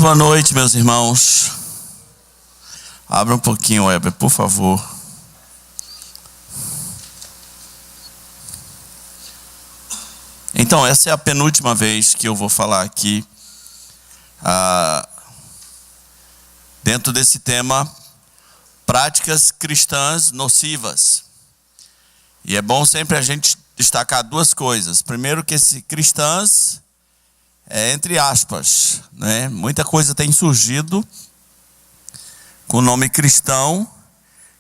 boa noite, meus irmãos. Abra um pouquinho, Weber, por favor. Então, essa é a penúltima vez que eu vou falar aqui dentro desse tema, práticas cristãs nocivas. E é bom sempre a gente destacar duas coisas. Primeiro, que esse cristãs é entre aspas, né? Muita coisa tem surgido com o nome cristão,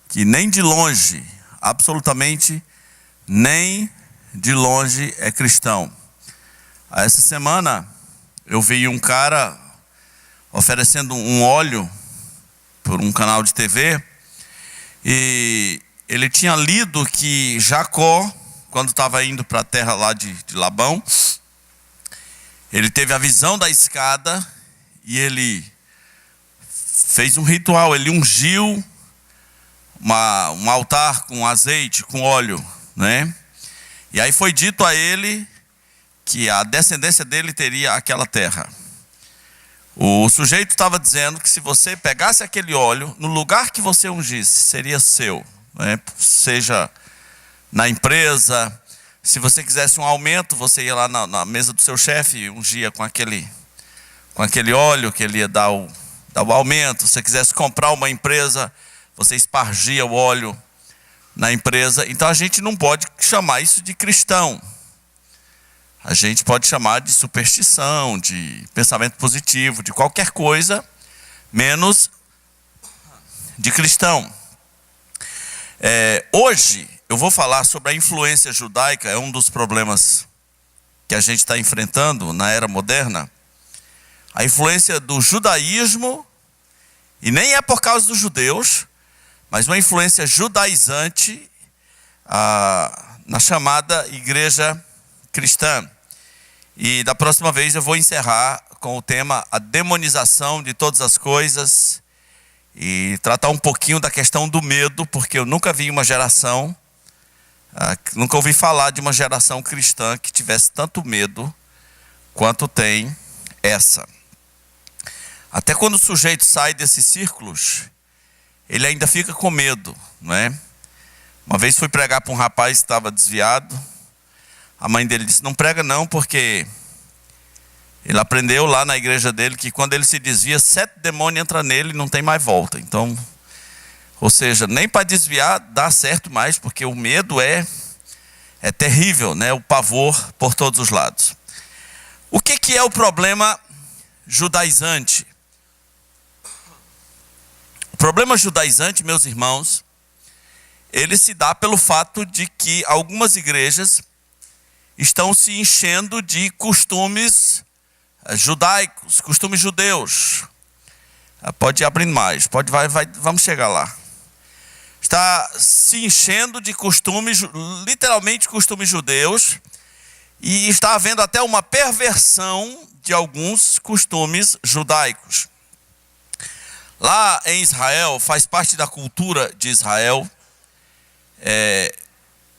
que nem de longe, absolutamente nem de longe é cristão. Essa semana eu vi um cara oferecendo um óleo por um canal de TV, e ele tinha lido que Jacó, quando estava indo para a terra lá de Labão, ele teve a visão da escada e ele fez um ritual. Ele ungiu um altar com azeite, com óleo, né? E aí foi dito a ele que a descendência dele teria aquela terra. O sujeito estava dizendo que se você pegasse aquele óleo, no lugar que você ungisse, seria seu, né? Seja na empresa. Se você quisesse um aumento, você ia lá na mesa do seu chefe e ungia com aquele óleo que ele ia dar o aumento. Se você quisesse comprar uma empresa, você espargia o óleo na empresa. Então a gente não pode chamar isso de cristão. A gente pode chamar de superstição, de pensamento positivo, de qualquer coisa, menos de cristão. Hoje eu vou falar sobre a influência judaica. É um dos problemas que a gente está enfrentando na era moderna. A influência do judaísmo, e nem é por causa dos judeus, mas uma influência judaizante na chamada igreja cristã. E da próxima vez eu vou encerrar com o tema a demonização de todas as coisas e tratar um pouquinho da questão do medo, porque eu nunca vi uma geração, nunca ouvi falar de uma geração cristã que tivesse tanto medo quanto tem essa. Até quando o sujeito sai desses círculos, ele ainda fica com medo, não é? Uma vez fui pregar para um rapaz que estava desviado. A mãe dele disse: não prega não, porque ele aprendeu lá na igreja dele que quando ele se desvia, 7 demônios entram nele e não tem mais volta. Então, ou seja, nem para desviar dá certo mais, porque o medo é terrível, né? O pavor por todos os lados. O que é o problema judaizante? O problema judaizante, meus irmãos, ele se dá pelo fato de que algumas igrejas estão se enchendo de costumes judaicos, costumes judeus. Pode ir abrindo mais, vamos chegar lá. Está se enchendo de costumes, literalmente costumes judeus, e está havendo até uma perversão de alguns costumes judaicos. Lá em Israel, faz parte da cultura de Israel,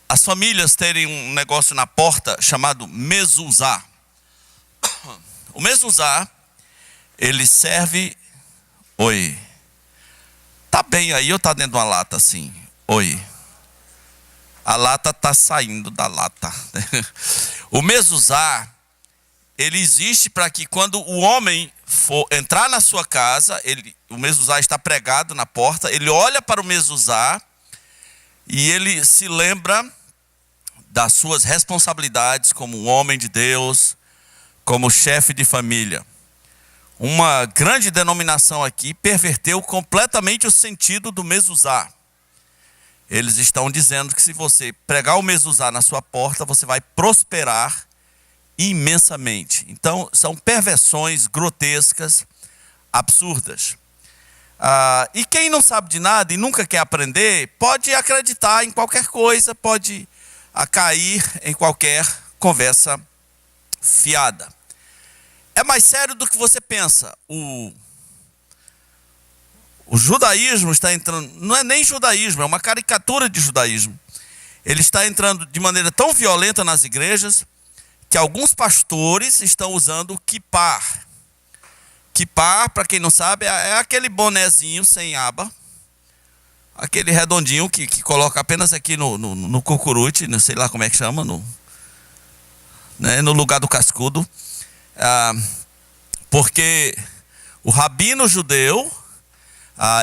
as famílias terem um negócio na porta chamado mezuzá. O mezuzá, ele serve... Oi. Tá bem aí ou tá dentro de uma lata assim? Oi. A lata tá saindo da lata. O mezuzá, ele existe para que quando o homem for entrar na sua casa, o mezuzá está pregado na porta, ele olha para o mezuzá e ele se lembra das suas responsabilidades como um homem de Deus, como chefe de família. Uma grande denominação aqui perverteu completamente o sentido do mezuzá. Eles estão dizendo que se você pregar o mezuzá na sua porta, você vai prosperar imensamente. Então, são perversões grotescas, absurdas. E quem não sabe de nada e nunca quer aprender, pode acreditar em qualquer coisa, pode cair em qualquer conversa fiada. É mais sério do que você pensa. O judaísmo está entrando, não é nem judaísmo, é uma caricatura de judaísmo. Ele está entrando de maneira tão violenta nas igrejas que alguns pastores estão usando o kippah. Quipá, para quem não sabe, é aquele bonezinho sem aba, aquele redondinho que coloca apenas aqui no cucurute, não sei lá como é que chama, no lugar do cascudo. Porque o rabino judeu,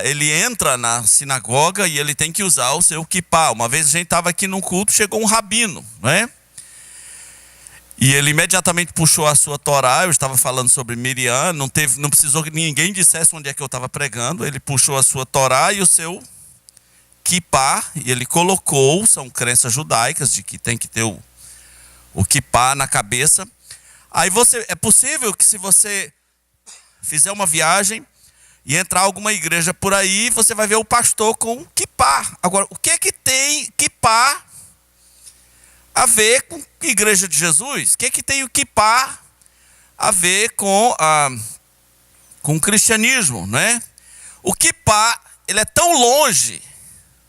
ele entra na sinagoga e ele tem que usar o seu quipá. Uma vez a gente estava aqui num culto, chegou um rabino, né? E ele imediatamente puxou a sua Torá. Eu estava falando sobre Miriam, não precisou que ninguém dissesse onde é que eu estava pregando. Ele puxou a sua Torá e o seu quipá, e ele colocou, são crenças judaicas de que tem que ter o quipá na cabeça. Aí é possível que, se você fizer uma viagem e entrar alguma igreja por aí, você vai ver o pastor com quipá. Agora, o que é que tem quipá a ver com a igreja de Jesus? O que é que tem o quipá a ver com o cristianismo, né? O quipá, ele é tão longe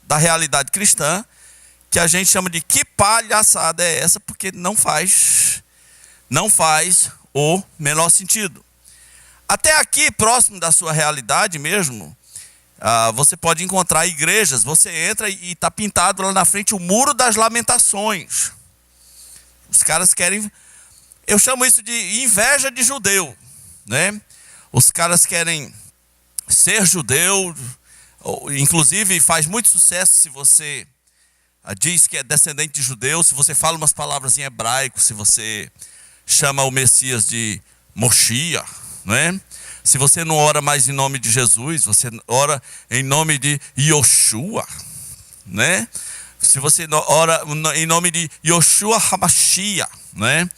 da realidade cristã que a gente chama de que palhaçada é essa, porque não faz o menor sentido. Até aqui, próximo da sua realidade mesmo, você pode encontrar igrejas. Você entra e está pintado lá na frente o Muro das Lamentações. Os caras querem, eu chamo isso de inveja de judeu, né? Os caras querem ser judeu, inclusive faz muito sucesso se você diz que é descendente de judeu, se você fala umas palavras em hebraico, se você chama o Messias de Moshiach, né? Se você não ora mais em nome de Jesus, você ora em nome de Yoshua, né? Se você ora em nome de Yoshua HaMashiach, né?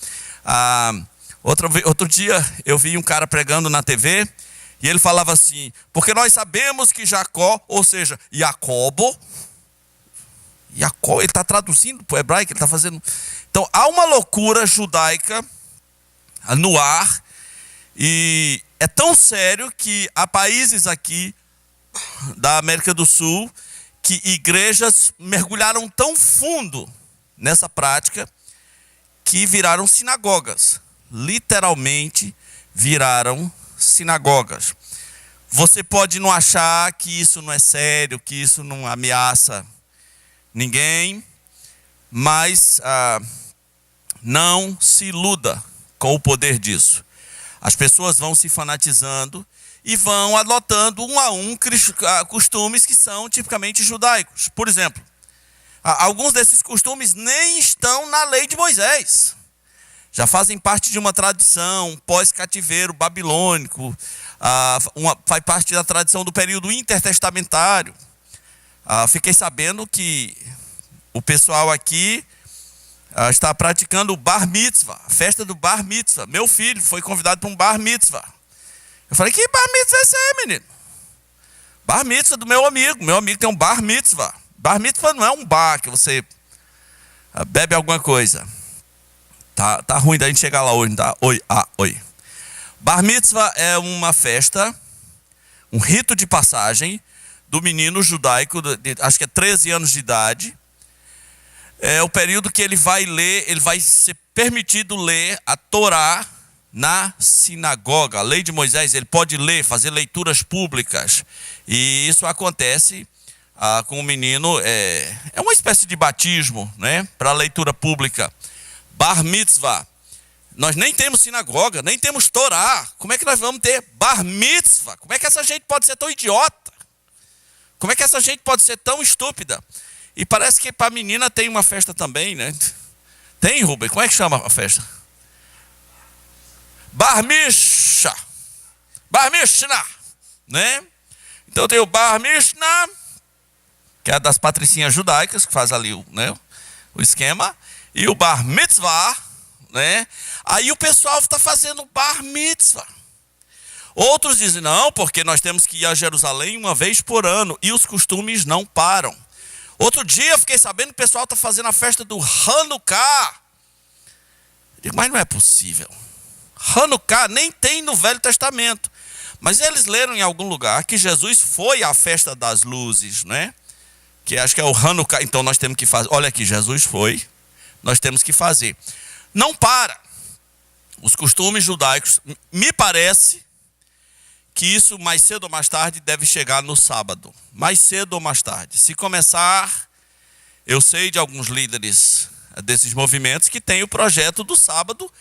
Outro dia eu vi um cara pregando na TV e ele falava assim: porque nós sabemos que Jacó, ou seja, Jacobo, ele está traduzindo para o hebraico, ele está fazendo. Então há uma loucura judaica no ar, e é tão sério que há países aqui da América do Sul que igrejas mergulharam tão fundo nessa prática que viraram sinagogas. Literalmente viraram sinagogas. Você pode não achar que isso não é sério, que isso não ameaça ninguém, mas não se iluda com o poder disso. As pessoas vão se fanatizando e vão adotando um a um costumes que são tipicamente judaicos. Por exemplo, alguns desses costumes nem estão na lei de Moisés. Já fazem parte de uma tradição pós-cativeiro babilônico, faz parte da tradição do período intertestamentário. Fiquei sabendo que o pessoal aqui está praticando o bar mitzvah, a festa do bar mitzvah. Meu filho foi convidado para um bar mitzvah. Eu falei: que bar mitzvah é esse aí, menino? Bar mitzvah do meu amigo. Meu amigo tem um bar mitzvah. Bar mitzvah não é um bar que você bebe alguma coisa. Tá ruim da gente chegar lá hoje, tá? Oi. Bar mitzvah é uma festa, um rito de passagem do menino judaico, acho que é 13 anos de idade. É o período que ele vai ler, ele vai ser permitido ler a Torá na sinagoga. A lei de Moisés, ele pode ler, fazer leituras públicas. E isso acontece com o menino, é uma espécie de batismo, né, para a leitura pública. Bar mitzvah. Nós nem temos sinagoga, nem temos Torá. Como é que nós vamos ter bar mitzvah? Como é que essa gente pode ser tão idiota? Como é que essa gente pode ser tão estúpida? E parece que para a menina tem uma festa também, né? Tem, Rubem? Como é que chama a festa? Bar Mishnah. Bar Mishnah, né? Então tem o Bar Mishnah, que é das patricinhas judaicas, que faz ali o esquema. E o Bar Mitzvah, né? Aí o pessoal está fazendo Bar Mitzvah. Outros dizem: não, porque nós temos que ir a Jerusalém uma vez por ano. E os costumes não param. Outro dia eu fiquei sabendo que o pessoal está fazendo a festa do Hanukkah. Eu digo: mas não é possível. Hanukkah nem tem no Velho Testamento. Mas eles leram em algum lugar que Jesus foi à festa das luzes, né? Que acho que é o Hanukkah. Então nós temos que fazer. Olha aqui, Jesus foi. Nós temos que fazer. Não para. Os costumes judaicos, me parece que isso, mais cedo ou mais tarde, deve chegar no sábado. Mais cedo ou mais tarde. Se começar, eu sei de alguns líderes desses movimentos que tem o projeto do sábado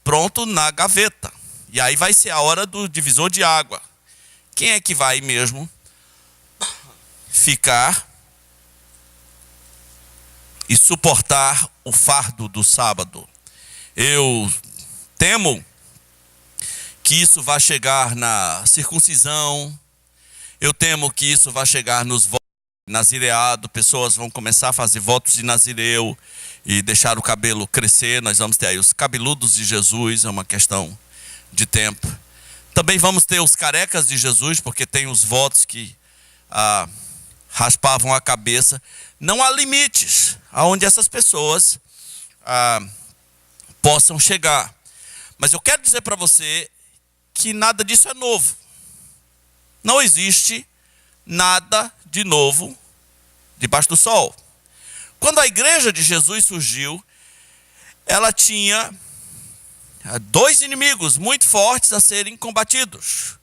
pronto na gaveta. E aí vai ser a hora do divisor de água. Quem é que vai mesmo ficar e suportar o fardo do sábado? Eu temo que isso vai chegar na circuncisão, eu temo que isso vai chegar nos votos de nazireado, pessoas vão começar a fazer votos de nazireu e deixar o cabelo crescer, nós vamos ter aí os cabeludos de Jesus, é uma questão de tempo. Também vamos ter os carecas de Jesus, porque tem os votos que raspavam a cabeça. Não há limites aonde essas pessoas possam chegar. Mas eu quero dizer para você que nada disso é novo. Não existe nada de novo debaixo do sol. Quando a igreja de Jesus surgiu, ela tinha dois inimigos muito fortes a serem combatidos.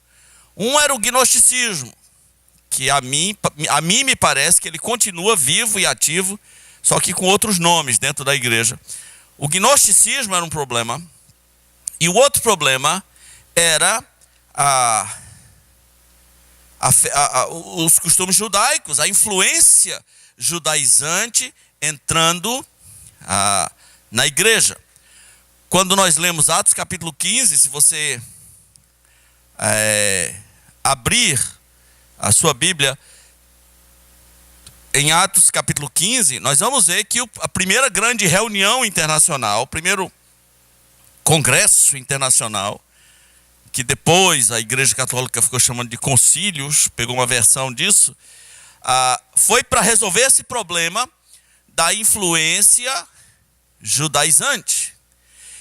Um era o gnosticismo, que a mim me parece que ele continua vivo e ativo, só que com outros nomes dentro da igreja. O gnosticismo era um problema, e o outro problema era os costumes judaicos, a influência judaizante entrando na igreja. Quando nós lemos Atos capítulo 15, se você abrir a sua Bíblia, em Atos capítulo 15, nós vamos ver que a primeira grande reunião internacional, o primeiro congresso internacional, que depois a Igreja Católica ficou chamando de concílios, pegou uma versão disso, foi para resolver esse problema da influência judaizante.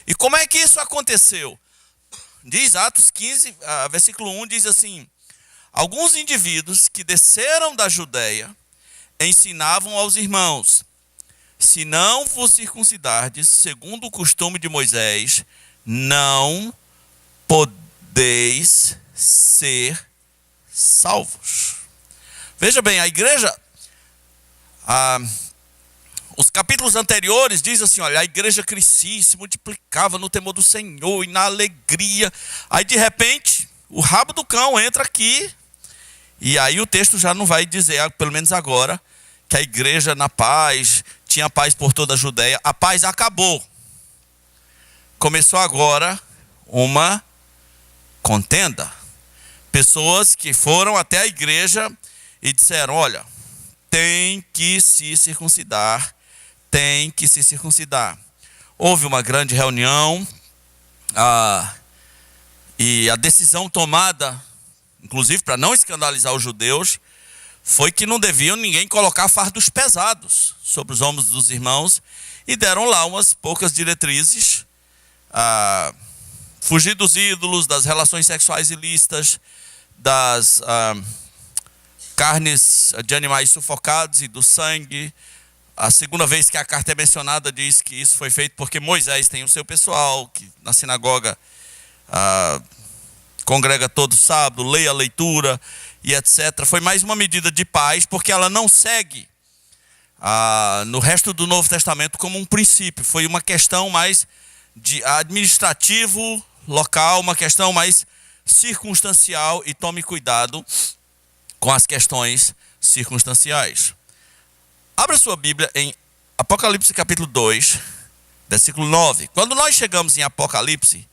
E como é que isso aconteceu? Diz Atos 15, versículo 1, diz assim: alguns indivíduos que desceram da Judeia ensinavam aos irmãos: se não vos circuncidardes, segundo o costume de Moisés, não podeis ser salvos. Veja bem, a igreja, os capítulos anteriores diz assim, olha, a igreja crescia, se multiplicava no temor do Senhor e na alegria. Aí de repente, o rabo do cão entra aqui, e aí o texto já não vai dizer, pelo menos agora, que a igreja na paz, tinha paz por toda a Judéia. A paz acabou. Começou agora uma contenda. Pessoas que foram até a igreja e disseram, olha, tem que se circuncidar, tem que se circuncidar. Houve uma grande reunião, e a decisão tomada, inclusive para não escandalizar os judeus, foi que não deviam ninguém colocar fardos pesados sobre os ombros dos irmãos, e deram lá umas poucas diretrizes: fugir dos ídolos, das relações sexuais ilícitas, das carnes de animais sufocados e do sangue. A segunda vez que a carta é mencionada diz que isso foi feito porque Moisés tem o seu pessoal, que na sinagoga congrega todo sábado, lê a leitura e etc. Foi mais uma medida de paz, porque ela não segue no resto do Novo Testamento como um princípio. Foi uma questão mais de administrativo, local, uma questão mais circunstancial, e tome cuidado com as questões circunstanciais. Abra sua Bíblia em Apocalipse capítulo 2, versículo 9. Quando nós chegamos em Apocalipse,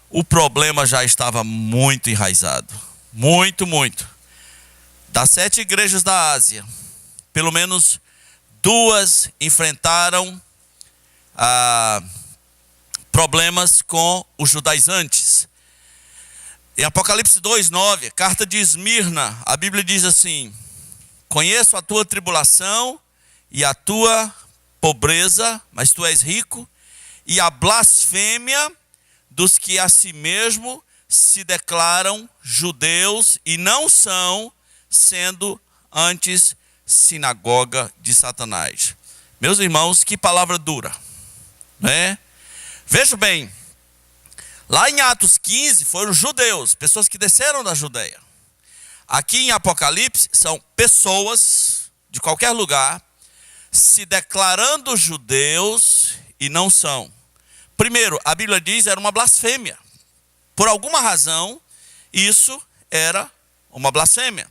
o problema já estava muito enraizado. Muito, muito. Das 7 igrejas da Ásia, pelo menos 2 enfrentaram problemas com os judaizantes. Em Apocalipse 2:9, carta de Esmirna, a Bíblia diz assim: conheço a tua tribulação e a tua pobreza, mas tu és rico, e a blasfêmia dos que a si mesmo se declaram judeus e não são, sendo antes sinagoga de Satanás. Meus irmãos, que palavra dura, né? Veja bem, Lá em Atos 15 foram judeus, pessoas que desceram da Judeia. Aqui em Apocalipse são pessoas de qualquer lugar se declarando judeus e não são. Primeiro, a Bíblia diz que era uma blasfêmia. Por alguma razão, isso era uma blasfêmia.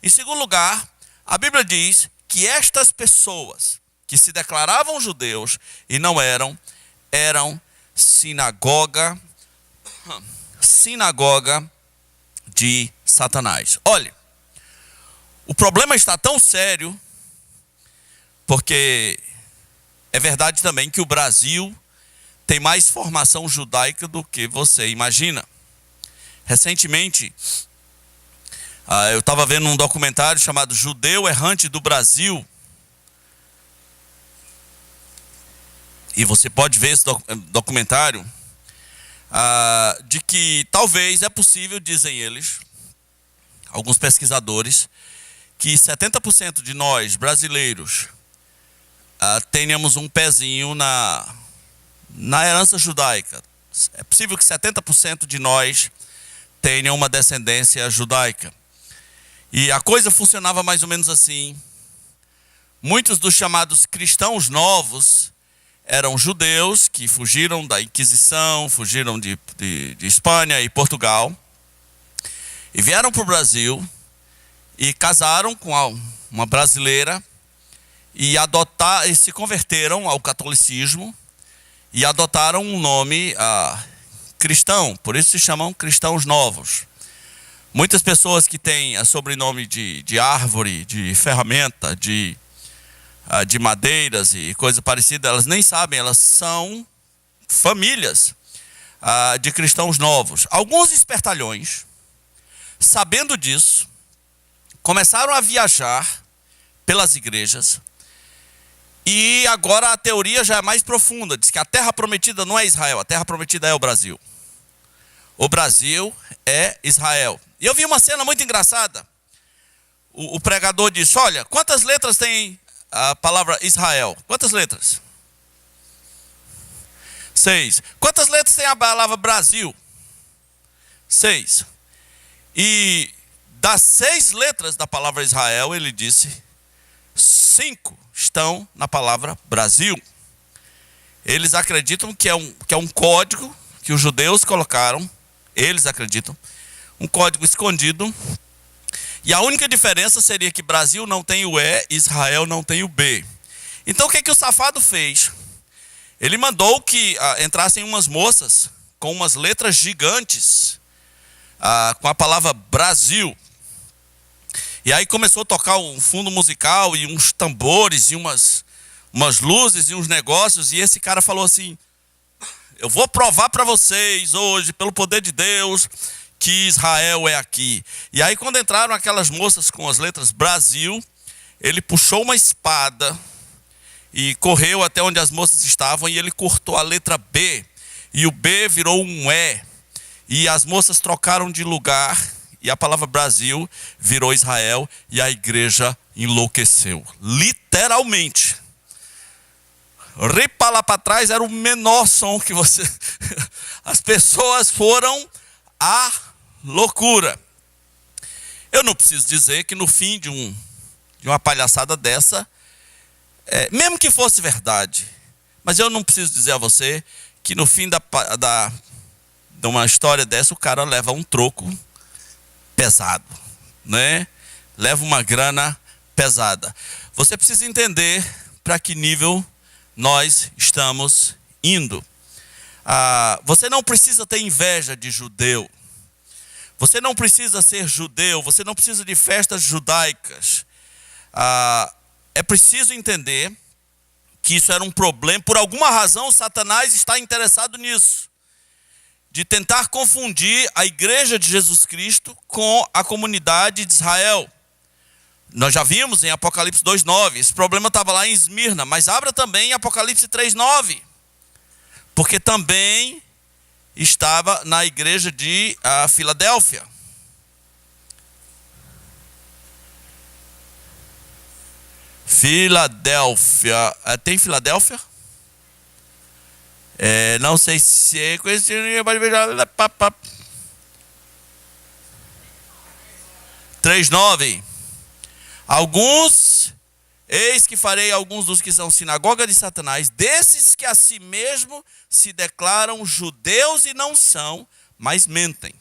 Em segundo lugar, a Bíblia diz que estas pessoas que se declaravam judeus e não eram sinagoga de Satanás. Olha, o problema está tão sério, porque é verdade também que o Brasil tem mais formação judaica do que você imagina. Recentemente, eu estava vendo um documentário chamado Judeu Errante do Brasil. E você pode ver esse documentário, de que talvez é possível, dizem eles, alguns pesquisadores, que 70% de nós, brasileiros, tenhamos um pezinho na herança judaica. É possível que 70% de nós tenham uma descendência judaica. E a coisa funcionava mais ou menos assim. Muitos dos chamados cristãos novos eram judeus que fugiram da Inquisição, fugiram de Espanha e Portugal, e vieram para o Brasil e casaram com uma brasileira e se converteram ao catolicismo e adotaram um nome cristão, por isso se chamam cristãos novos. Muitas pessoas que têm sobrenome de árvore, de ferramenta, de madeiras e coisa parecida, elas nem sabem, elas são famílias de cristãos novos. Alguns espertalhões, sabendo disso, começaram a viajar pelas igrejas, e agora a teoria já é mais profunda, diz que a terra prometida não é Israel, a terra prometida é o Brasil. O Brasil é Israel. E eu vi uma cena muito engraçada. O pregador disse: olha, quantas letras tem a palavra Israel? Quantas letras? 6. Quantas letras tem a palavra Brasil? 6. E das 6 letras da palavra Israel, ele disse, 5 estão na palavra Brasil. Eles acreditam que é um código que os judeus colocaram, eles acreditam, um código escondido. E a única diferença seria que Brasil não tem o E, Israel não tem o B. Então o que o safado fez? Ele mandou que entrassem umas moças com umas letras gigantes, com a palavra Brasil. E aí começou a tocar um fundo musical e uns tambores e umas luzes e uns negócios. E esse cara falou assim: eu vou provar para vocês hoje, pelo poder de Deus, que Israel é aqui. E aí quando entraram aquelas moças com as letras Brasil, ele puxou uma espada e correu até onde as moças estavam e ele cortou a letra B. E o B virou um E. E as moças trocaram de lugar e a palavra Brasil virou Israel e a igreja enlouqueceu. Literalmente. Ripa lá para trás era o menor som que você... As pessoas foram à loucura. Eu não preciso dizer que no fim de uma palhaçada dessa, mesmo que fosse verdade, mas eu não preciso dizer a você que no fim de uma história dessa o cara leva um troco pesado, né? Leva uma grana pesada. Você precisa entender para que nível nós estamos indo. Você não precisa ter inveja de judeu. Você não precisa ser judeu. Você não precisa de festas judaicas. É preciso entender que isso era um problema. Por alguma razão, Satanás está interessado nisso, de tentar confundir a igreja de Jesus Cristo com a comunidade de Israel. Nós já vimos em Apocalipse 2:9, esse problema estava lá em Esmirna, mas abra também em Apocalipse 3:9, porque também estava na igreja de Filadélfia. Filadélfia, tem Filadélfia? Não sei se é conhecido. 3:9. Eis que farei alguns dos que são sinagoga de Satanás, desses que a si mesmo se declaram judeus e não são, mas mentem.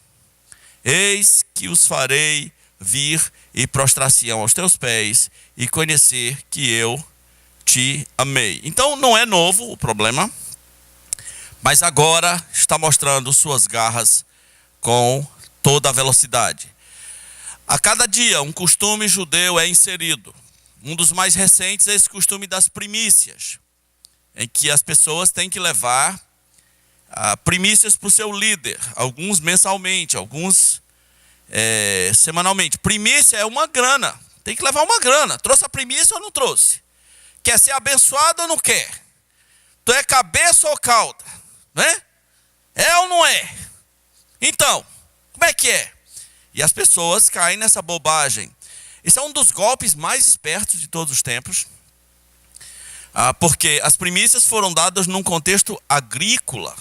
Eis que os farei vir e prostrar-se-ão aos teus pés e conhecer que eu te amei. Então não é novo o problema, mas agora está mostrando suas garras com toda a velocidade. A cada dia um costume judeu é inserido. Um dos mais recentes é esse costume das primícias, em que as pessoas têm que levar primícias para o seu líder, alguns mensalmente, alguns semanalmente. Primícia é uma grana, tem que levar uma grana. Trouxe a primícia ou não trouxe? Quer ser abençoado ou não quer? Tu é cabeça ou cauda? Né? É ou não é? Então, como é que é? E as pessoas caem nessa bobagem. Esse é um dos golpes mais espertos de todos os tempos, porque as primícias foram dadas num contexto agrícola.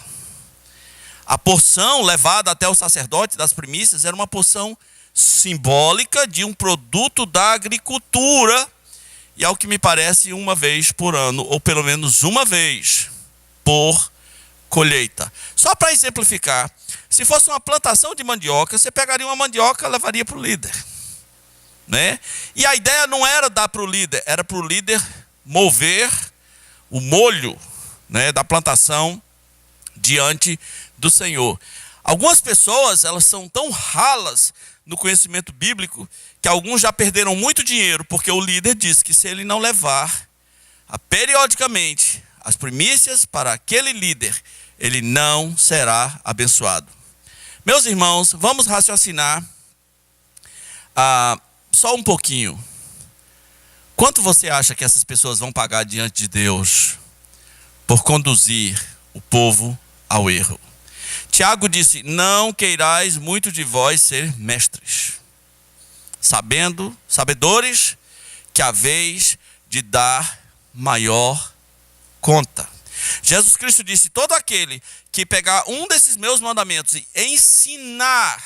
A porção levada até o sacerdote das primícias era uma porção simbólica de um produto da agricultura, e ao que me parece uma vez por ano, ou pelo menos uma vez por colheita. Só para exemplificar, se fosse uma plantação de mandioca, você pegaria uma mandioca e levaria para o líder, né? E a ideia não era dar para o líder, era para o líder mover o molho, né, da plantação diante do Senhor. Algumas pessoas, elas são tão ralas no conhecimento bíblico que alguns já perderam muito dinheiro, porque o líder disse que se ele não levar periodicamente as primícias para aquele líder, ele não será abençoado. Meus irmãos, vamos raciocinar só um pouquinho. Quanto você acha que essas pessoas vão pagar diante de Deus por conduzir o povo ao erro? Tiago disse: não queirais muito de vós ser mestres, sabedores que haveis de dar maior conta. Jesus Cristo disse: todo aquele que pegar um desses meus mandamentos e ensinar,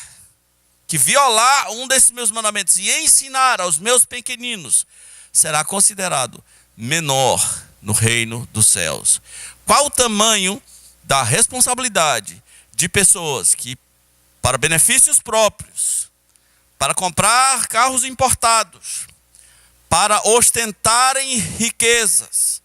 que violar um desses meus mandamentos e ensinar aos meus pequeninos, será considerado menor no reino dos céus. Qual o tamanho da responsabilidade de pessoas que, para benefícios próprios, para comprar carros importados, para ostentarem riquezas,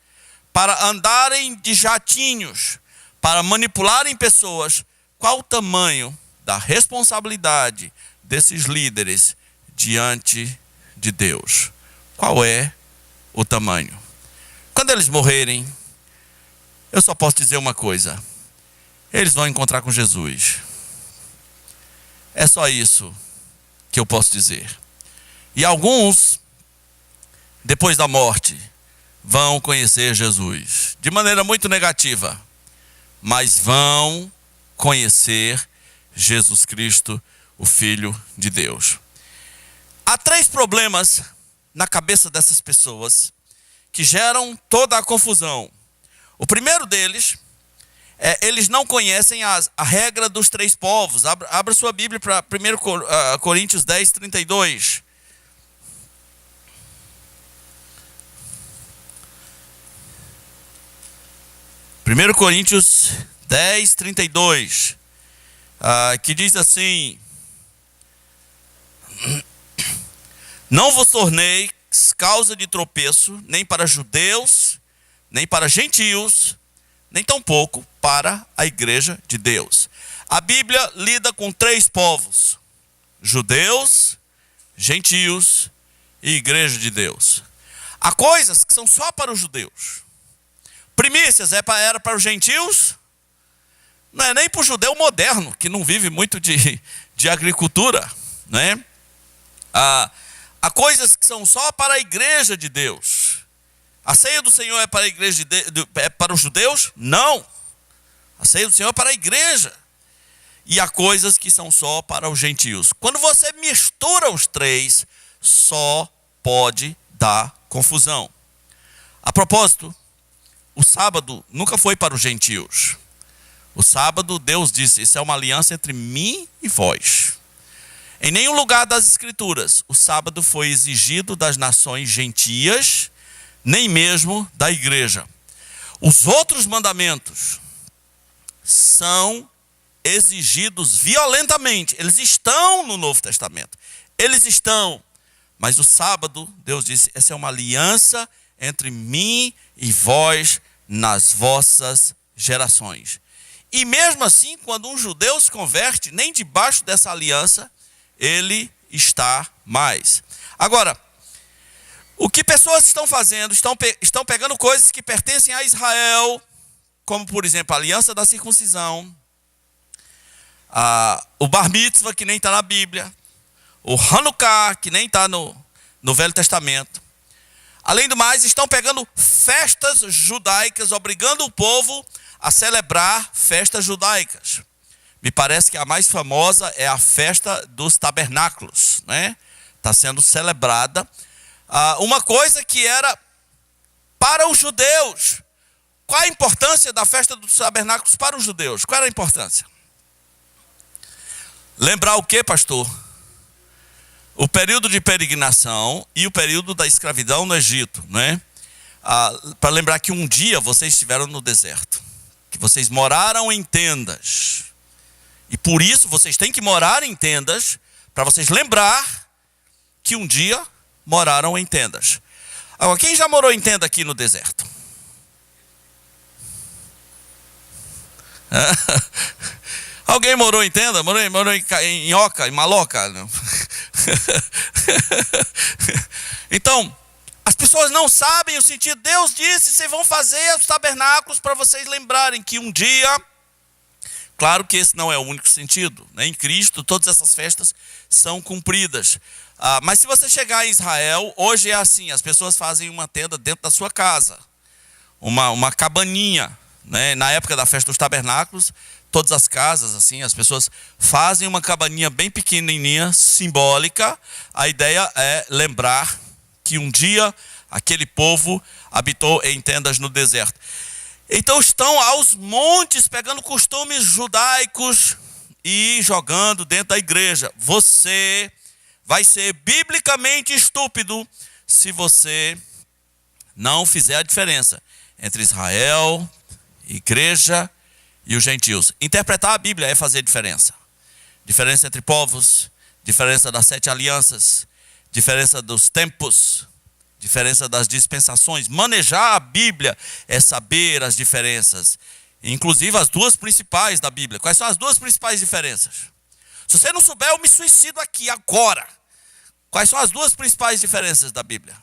para andarem de jatinhos, para manipularem pessoas, qual o tamanho da responsabilidade desses líderes diante de Deus? Qual é o tamanho? Quando eles morrerem, eu só posso dizer uma coisa: eles vão encontrar com Jesus. É só isso que eu posso dizer. E alguns, depois da morte, vão conhecer Jesus de maneira muito negativa, mas vão conhecer Jesus Cristo, o Filho de Deus. Há 3 problemas na cabeça dessas pessoas que geram toda a confusão. O primeiro deles eles não conhecem a regra dos 3 povos. Abra sua Bíblia para 1 Coríntios 10, 32. Primeiro Coríntios 10, 32, que diz assim: não vos torneis causa de tropeço, nem para judeus, nem para gentios, nem tampouco para a igreja de Deus. A Bíblia lida com 3 povos: judeus, gentios e igreja de Deus. Há coisas que são só para os judeus. Primícias era para os gentios, não é nem para o judeu moderno, que não vive muito de agricultura, né? Há coisas que são só para a igreja de Deus. A ceia do Senhor é para a igreja é para os judeus? Não. A ceia do Senhor é para a igreja. E há coisas que são só para os gentios. Quando você mistura os 3, só pode dar confusão. A propósito, o sábado nunca foi para os gentios. O sábado, Deus disse, isso é uma aliança entre mim e vós. Em nenhum lugar das Escrituras o sábado foi exigido das nações gentias, nem mesmo da igreja. Os outros mandamentos são exigidos violentamente. Eles estão no Novo Testamento. Eles estão. Mas o sábado, Deus disse, essa é uma aliança entre mim e vós nas vossas gerações. E mesmo assim, quando um judeu se converte, nem debaixo dessa aliança ele está mais. Agora, o que pessoas estão fazendo, estão pegando coisas que pertencem a Israel, como por exemplo a aliança da circuncisão, o Bar Mitzvah, que nem está na Bíblia, o Hanukkah, que nem está no Velho Testamento. Além do mais, estão pegando festas judaicas, obrigando o povo a celebrar festas judaicas. Me parece que a mais famosa é a festa dos tabernáculos, né? Está sendo celebrada. Uma coisa que era para os judeus. Qual a importância da festa dos tabernáculos para os judeus? Qual era a importância? Lembrar o que, pastor? O período de peregrinação e o período da escravidão no Egito, né? Para lembrar que um dia vocês estiveram no deserto, que vocês moraram em tendas. E por isso vocês têm que morar em tendas, para vocês lembrar que um dia moraram em tendas. Agora, quem já morou em tenda aqui no deserto? Alguém morou em tenda? Morou em oca, em maloca? Não. Então, as pessoas não sabem o sentido. Deus disse, vocês vão fazer os tabernáculos para vocês lembrarem que um dia... Claro que esse não é o único sentido, né? Em Cristo todas essas festas são cumpridas. Mas se você chegar em Israel, hoje é assim, as pessoas fazem uma tenda dentro da sua casa. Uma cabaninha, né? Na época da festa dos tabernáculos, todas as casas, assim, as pessoas fazem uma cabaninha bem pequenininha, simbólica. A ideia é lembrar que um dia aquele povo habitou em tendas no deserto. Então estão aos montes pegando costumes judaicos e jogando dentro da igreja. Você vai ser biblicamente estúpido se você não fizer a diferença entre Israel, igreja e os gentios. Interpretar a Bíblia é fazer diferença. Diferença entre povos, diferença das 7 alianças, diferença dos tempos, diferença das dispensações. Manejar a Bíblia é saber as diferenças. Inclusive as 2 principais da Bíblia. Quais são as 2 principais diferenças? Se você não souber, eu me suicido aqui agora. Quais são as 2 principais diferenças da Bíblia?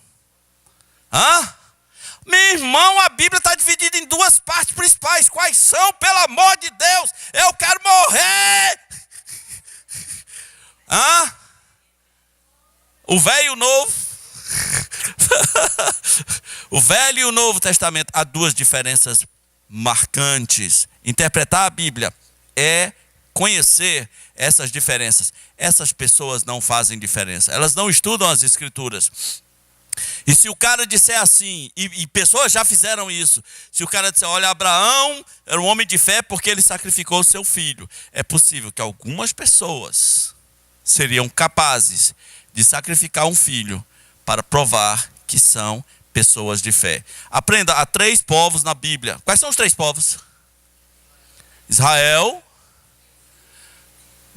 Meu irmão, a Bíblia está dividida em 2 partes principais. Quais são? Pelo amor de Deus, eu quero morrer. O velho e o novo. O Velho e o Novo Testamento, há 2 diferenças marcantes. Interpretar a Bíblia é conhecer essas diferenças. Essas pessoas não fazem diferença, elas não estudam as Escrituras. E se o cara disser assim, e pessoas já fizeram isso, se o cara disser, olha, Abraão era um homem de fé porque ele sacrificou o seu filho, é possível que algumas pessoas seriam capazes de sacrificar um filho para provar que são pessoas de fé. Aprenda, há 3 povos na Bíblia. Quais são os 3 povos? Israel,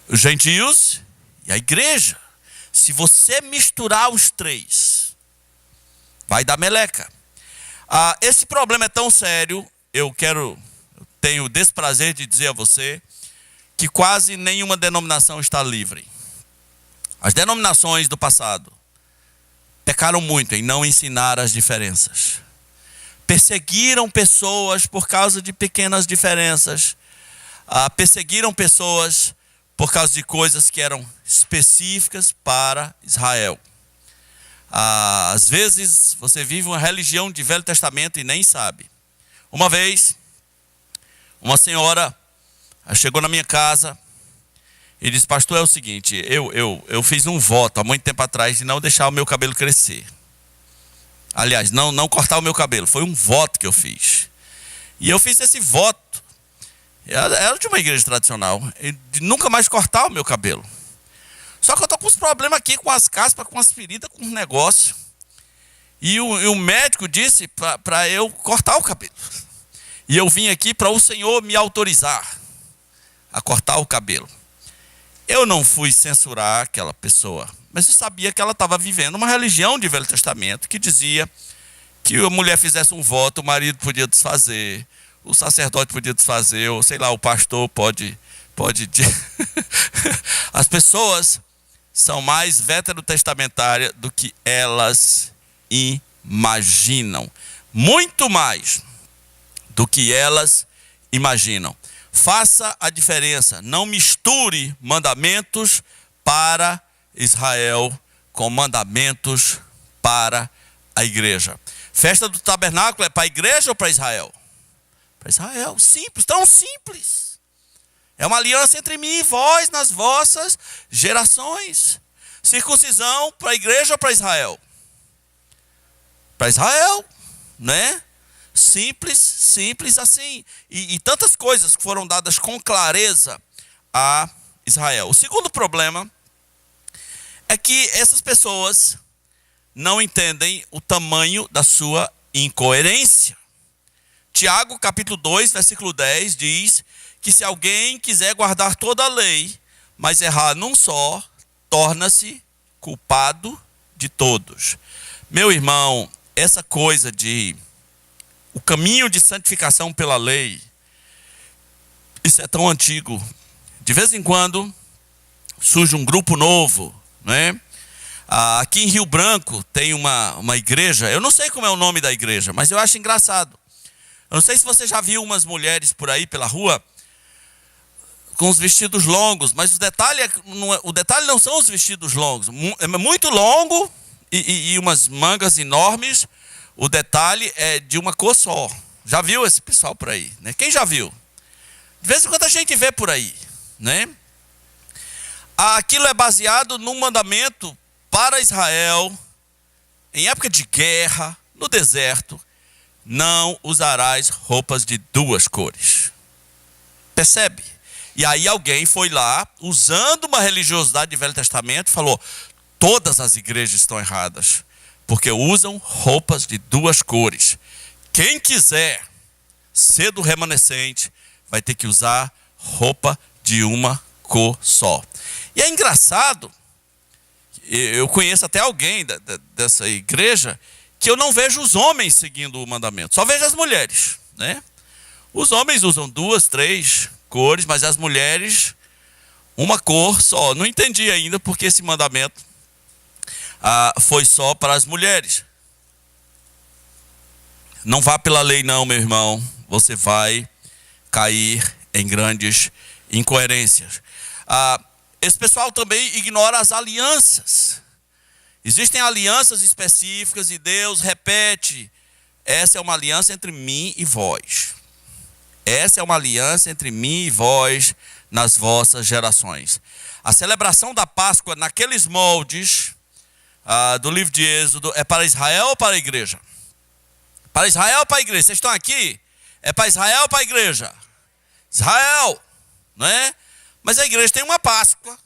os gentios e a igreja. Se você misturar os 3, vai dar meleca. Esse problema é tão sério, eu tenho o desprazer de dizer a você, que quase nenhuma denominação está livre. As denominações do passado pecaram muito em não ensinar as diferenças. Perseguiram pessoas por causa de pequenas diferenças. Perseguiram pessoas por causa de coisas que eram específicas para Israel. Às vezes você vive uma religião de Velho Testamento e nem sabe. Uma vez, uma senhora chegou na minha casa e disse, pastor, é o seguinte, eu fiz um voto há muito tempo atrás de não deixar o meu cabelo crescer. Aliás, não cortar o meu cabelo, foi um voto que eu fiz. E eu fiz esse voto Era de uma igreja tradicional. De nunca mais cortar o meu cabelo. Só que eu estou com uns problemas aqui com as caspas, com as feridas, com os negócios. E o médico disse para eu cortar o cabelo. E eu vim aqui para o Senhor me autorizar a cortar o cabelo. Eu não fui censurar aquela pessoa, mas eu sabia que ela estava vivendo uma religião de Velho Testamento que dizia que a mulher fizesse um voto, o marido podia desfazer, o sacerdote podia desfazer, ou sei lá, o pastor pode. As pessoas são mais veterotestamentárias do que elas imaginam. Muito mais do que elas imaginam. Faça a diferença. Não misture mandamentos para Israel com mandamentos para a igreja. Festa do tabernáculo é para a igreja ou para Israel? Para Israel. Simples, tão simples. É uma aliança entre mim e vós nas vossas gerações. Circuncisão para a igreja ou para Israel? Para Israel, né? Simples assim. E tantas coisas que foram dadas com clareza a Israel. O segundo problema é que essas pessoas não entendem o tamanho da sua incoerência. Tiago, capítulo 2, versículo 10, diz que se alguém quiser guardar toda a lei, mas errar num só, torna-se culpado de todos. Meu irmão, essa coisa de o caminho de santificação pela lei, isso é tão antigo. De vez em quando surge um grupo novo, né? Aqui em Rio Branco tem uma igreja, eu não sei como é o nome da igreja, mas eu acho engraçado. Eu não sei se você já viu umas mulheres por aí pela rua com os vestidos longos, mas o detalhe não são os vestidos longos, é muito longo e umas mangas enormes. O detalhe é de uma cor só. Já viu esse pessoal por aí, né? Quem já viu? De vez em quando a gente vê por aí, né? Aquilo é baseado num mandamento para Israel, em época de guerra, no deserto: não usarás roupas de duas cores. Percebe? E aí alguém foi lá, usando uma religiosidade de Velho Testamento, e falou: todas as igrejas estão erradas, porque usam roupas de duas cores. Quem quiser ser do remanescente vai ter que usar roupa de uma cor só. E é engraçado, eu conheço até alguém dessa igreja que eu não vejo os homens seguindo o mandamento, só vejo as mulheres, né? Os homens usam 2, 3 cores, mas as mulheres uma cor só. Não entendi ainda porque esse mandamento foi só para as mulheres. Não vá pela lei não, meu irmão. Você vai cair em grandes incoerências. Esse pessoal também ignora as alianças. Existem alianças específicas e Deus repete: essa é uma aliança entre mim e vós. Essa é uma aliança entre mim e vós nas vossas gerações. A celebração da Páscoa naqueles moldes do livro de Êxodo é para Israel ou para a igreja? Para Israel ou para a igreja? Vocês estão aqui? É para Israel ou para a igreja? Israel, não é? Mas a igreja tem uma Páscoa.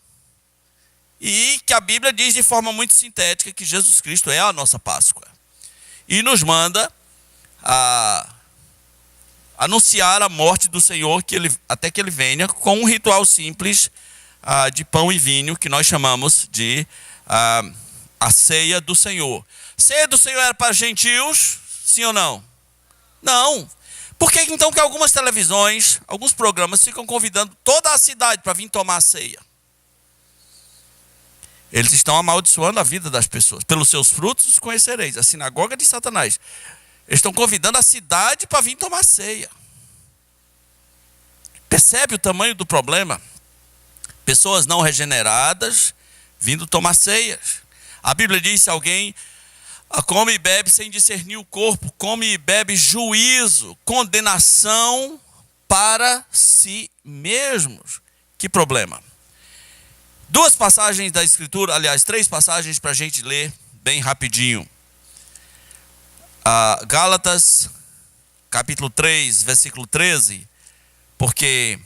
E que a Bíblia diz de forma muito sintética que Jesus Cristo é a nossa Páscoa. E nos manda anunciar a morte do Senhor até que ele venha, com um ritual simples de pão e vinho, que nós chamamos de a ceia do Senhor. Ceia do Senhor era para gentios, sim ou não? Não. Por que então que algumas televisões, alguns programas ficam convidando toda a cidade para vir tomar a ceia? Eles estão amaldiçoando a vida das pessoas. Pelos seus frutos os conhecereis. A sinagoga de Satanás. Eles estão convidando a cidade para vir tomar ceia. Percebe o tamanho do problema? Pessoas não regeneradas vindo tomar ceias. A Bíblia diz: se alguém come e bebe sem discernir o corpo, come e bebe juízo, condenação para si mesmos. Que problema? 2 passagens da Escritura, aliás, 3 passagens para a gente ler bem rapidinho. Gálatas, capítulo 3, versículo 13. Porque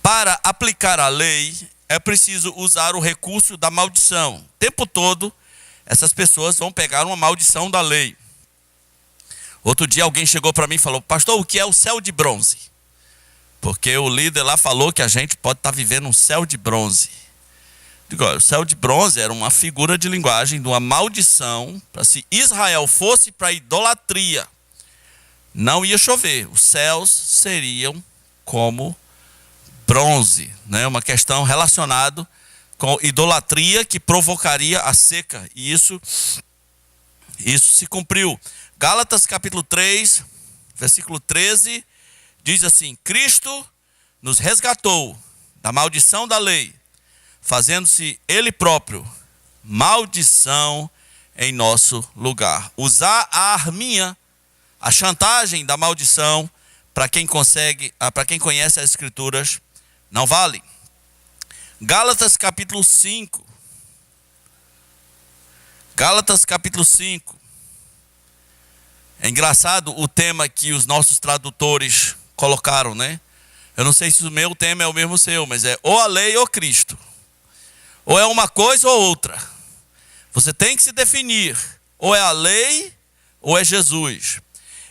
para aplicar a lei é preciso usar o recurso da maldição. O tempo todo essas pessoas vão pegar uma maldição da lei. Outro dia alguém chegou para mim e falou: pastor, o que é o céu de bronze? Porque o líder lá falou que a gente pode estar vivendo um céu de bronze. Digo, o céu de bronze era uma figura de linguagem de uma maldição para se Israel fosse para a idolatria, não ia chover, os céus seriam como bronze, né? Uma questão relacionada com idolatria que provocaria a seca, e isso se cumpriu. Gálatas capítulo 3, versículo 13, diz assim: Cristo nos resgatou da maldição da lei, fazendo-se Ele próprio maldição em nosso lugar. Usar a arminha, a chantagem da maldição, para quem conhece as Escrituras, não vale. Gálatas capítulo 5. Gálatas capítulo 5. É engraçado o tema que os nossos tradutores colocaram, né? Eu não sei se o meu tema é o mesmo seu, mas é ou a lei ou Cristo. Ou é uma coisa ou outra. Você tem que se definir. Ou é a lei ou é Jesus.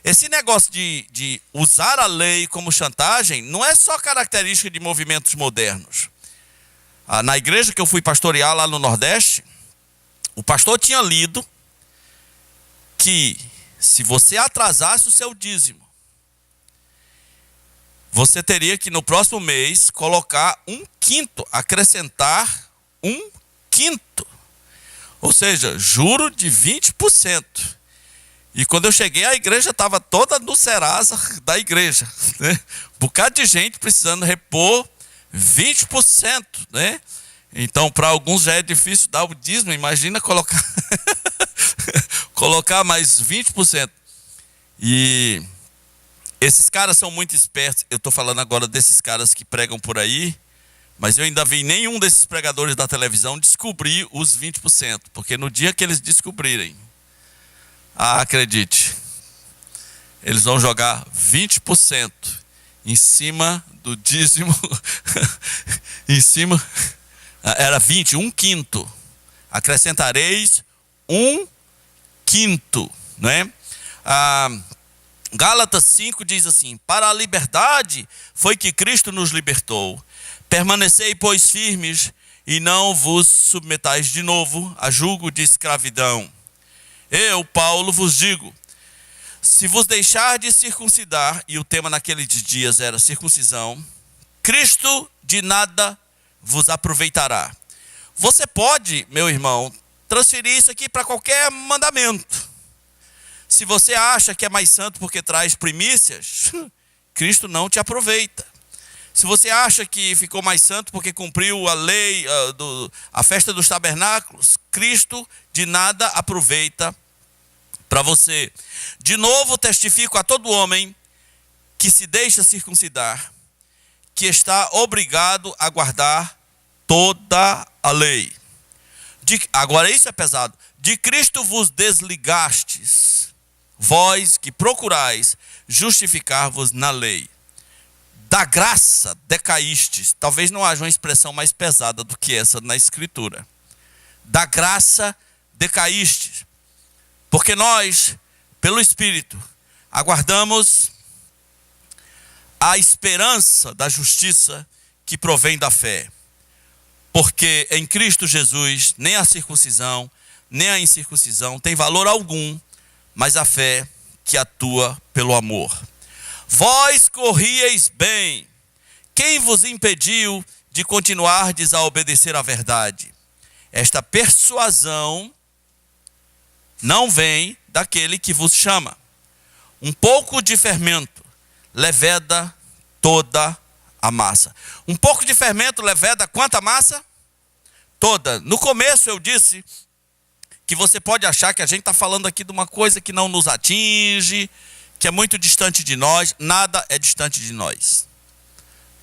Esse negócio de usar a lei como chantagem não é só característica de movimentos modernos. Na igreja que eu fui pastorear lá no Nordeste, o pastor tinha lido que se você atrasasse o seu dízimo, você teria que no próximo mês colocar 1/5, acrescentar 1/5. Ou seja, juro de 20%. E quando eu cheguei, a igreja estava toda no Serasa da igreja, né? Um bocado de gente precisando repor 20%, né? Então, para alguns já é difícil dar o dízimo, imagina colocar, colocar mais 20%. E esses caras são muito espertos. Eu estou falando agora desses caras que pregam por aí, mas eu ainda vi nenhum desses pregadores da televisão descobrir os 20%, porque no dia que eles descobrirem, acredite, eles vão jogar 20% em cima do dízimo, em cima, era 20, 1/5, acrescentareis 1/5, né? Gálatas 5 diz assim: para a liberdade foi que Cristo nos libertou, permanecei, pois, firmes, e não vos submetais de novo a jugo de escravidão. Eu, Paulo, vos digo, se vos deixar de circuncidar, e o tema naqueles dias era circuncisão, Cristo de nada vos aproveitará. Você pode, meu irmão, transferir isso aqui para qualquer mandamento. Se você acha que é mais santo porque traz primícias, Cristo não te aproveita. Se você acha que ficou mais santo porque cumpriu a lei, a festa dos tabernáculos, Cristo de nada aproveita para você. De novo testifico a todo homem que se deixa circuncidar, que está obrigado a guardar toda a lei. Agora isso é pesado. De Cristo vos desligastes, vós que procurais justificar-vos na lei. Da graça decaístes. Talvez não haja uma expressão mais pesada do que essa na Escritura. Da graça decaístes. Porque nós, pelo Espírito, aguardamos a esperança da justiça que provém da fé. Porque em Cristo Jesus, nem a circuncisão, nem a incircuncisão tem valor algum, mas a fé que atua pelo amor. Vós corrieis bem. Quem vos impediu de continuardes a obedecer à verdade? Esta persuasão não vem daquele que vos chama. Um pouco de fermento leveda toda a massa. Um pouco de fermento leveda quanta massa? Toda. No começo eu disse que você pode achar que a gente está falando aqui de uma coisa que não nos atinge, que é muito distante de nós. Nada é distante de nós.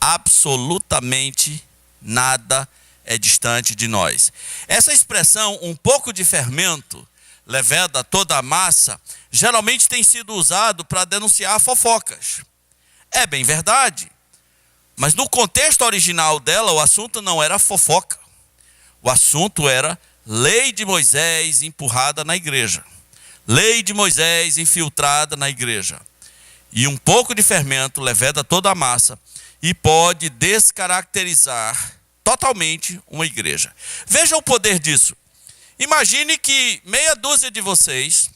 Absolutamente nada é distante de nós. Essa expressão, um pouco de fermento leveda toda a massa, geralmente tem sido usado para denunciar fofocas. É bem verdade. Mas no contexto original dela, o assunto não era fofoca. O assunto era lei de Moisés empurrada na igreja. Lei de Moisés infiltrada na igreja. E um pouco de fermento leveda toda a massa e pode descaracterizar totalmente uma igreja. Veja o poder disso. Imagine que meia dúzia de vocês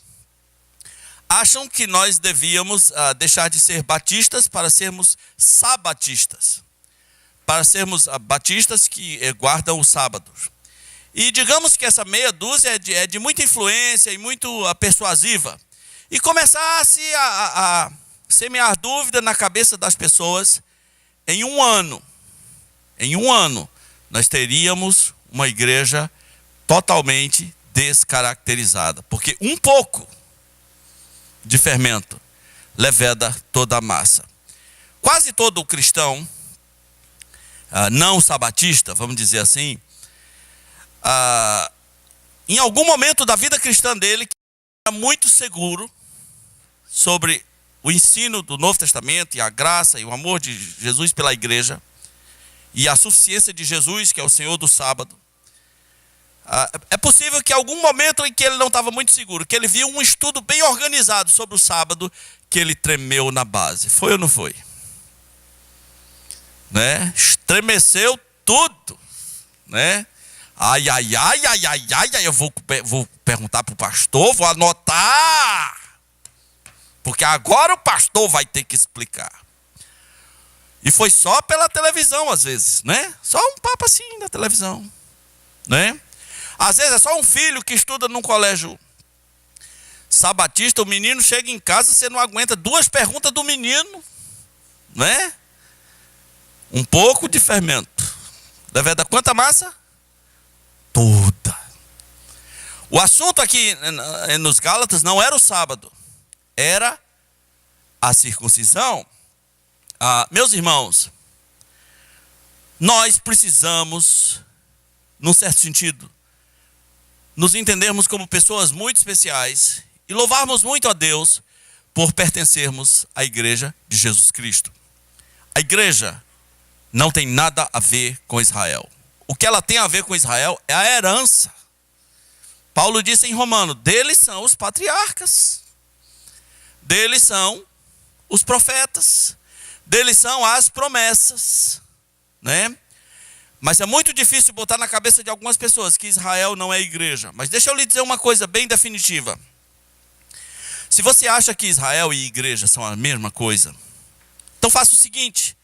acham que nós devíamos deixar de ser batistas para sermos sabatistas. Para sermos batistas que guardam o sábado. E digamos que essa meia dúzia é de muita influência e muito persuasiva. E começasse a semear dúvida na cabeça das pessoas. Em um ano, nós teríamos uma igreja totalmente descaracterizada. Porque um pouco de fermento leveda toda a massa. Quase todo cristão não sabatista, vamos dizer assim, em algum momento da vida cristã dele, era muito seguro sobre o ensino do Novo Testamento e a graça e o amor de Jesus pela igreja e a suficiência de Jesus, que é o Senhor do sábado. É possível que algum momento em que ele não estava muito seguro, que ele viu um estudo bem organizado sobre o sábado, que ele tremeu na base. Foi ou não foi? Né? Estremeceu tudo, né? Ai, eu vou perguntar para o pastor, vou anotar, porque agora o pastor vai ter que explicar. E foi só pela televisão às vezes, né? Só um papo assim na televisão, né? Às vezes é só um filho que estuda num colégio sabatista, o menino chega em casa, você não aguenta 2 perguntas do menino, né? Um pouco de fermento. Leveda quanta massa? Toda. O assunto aqui nos Gálatas não era o sábado, era a circuncisão. Meus irmãos, nós precisamos, num certo sentido, nos entendermos como pessoas muito especiais e louvarmos muito a Deus por pertencermos à igreja de Jesus Cristo. A igreja não tem nada a ver com Israel. O que ela tem a ver com Israel é a herança. Paulo disse em Romano, deles são os patriarcas, deles são os profetas, deles são as promessas, né? Mas é muito difícil botar na cabeça de algumas pessoas que Israel não é igreja. Mas deixa eu lhe dizer uma coisa bem definitiva. Se você acha que Israel e igreja são a mesma coisa, então faça o seguinte,